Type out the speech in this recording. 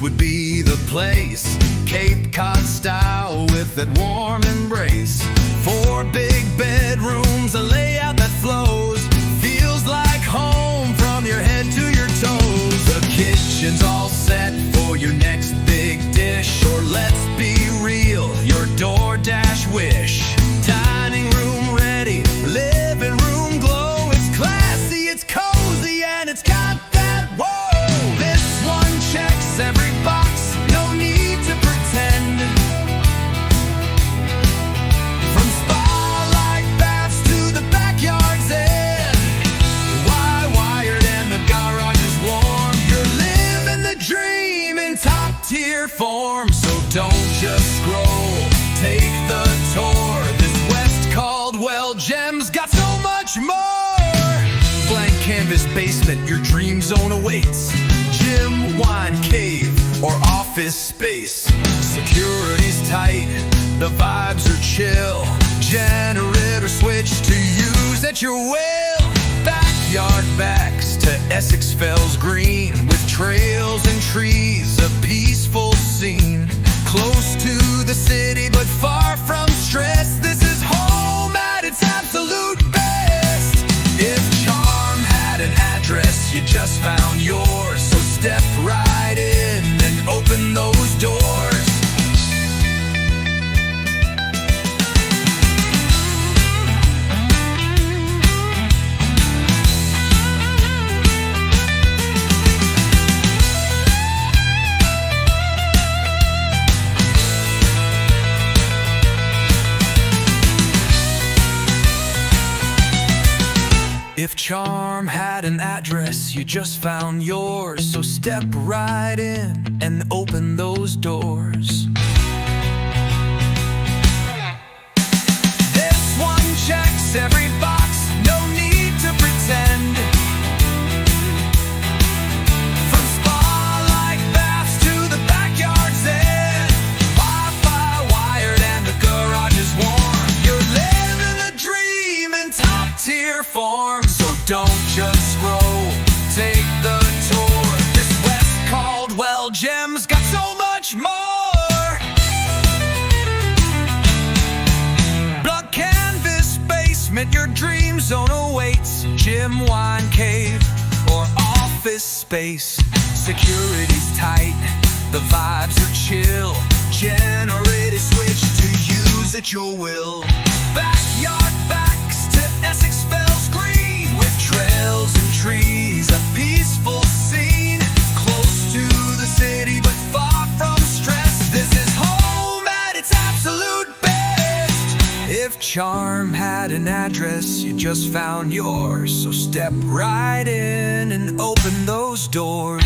this would be the place. Cape Cod-style with that warm embrace. 4 big bedrooms, a layout that flows. Feels like home from your head to your toes. The kitchen's all set for your next big dish. Or let's be real, your DoorDash wish. Dining room ready, living room glow. It's classy, it's cozy, and it's got that whoa. This one checks every box, no need to pretend. From spa-like baths to the backyard's end. Wired and the garage is warm. You're living the dream in top-tier form. So don't just scroll, take the tour. This West Caldwell gem's got so much more. Blank canvas basement, your dream zone awaits. Gym, wine, cave, or office space. Security's tight, the vibes are chill. Generator switch to use at your will. Backyard backs to Essex Fells green. With trails and trees, a peaceful scene. Close to the city, but far from stress. This is home at its absolute best. If charm had an address, you just found yours. So step right in and open those doors. If charm had an address, you just found yours. So step right in and open those doors. This one checks every box, no need to pretend. From spa-like baths to the backyard's end. Wi-Fi wired and the garage is warm. You're living the dream in top-tier form. So don't just scroll, take the tour. This West Caldwell gem's got so much more. Blank canvas basement, your dream zone awaits. Gym, wine, cave, or office space. Security's tight, the vibes are chill. Generator switch to use at your will. Backyard backs to Essex Fells green. With trails and trees, a peaceful scene. Close to the city, but far from stress. This is home at its absolute best. If charm had an address, you just found yours. So step right in and open those doors.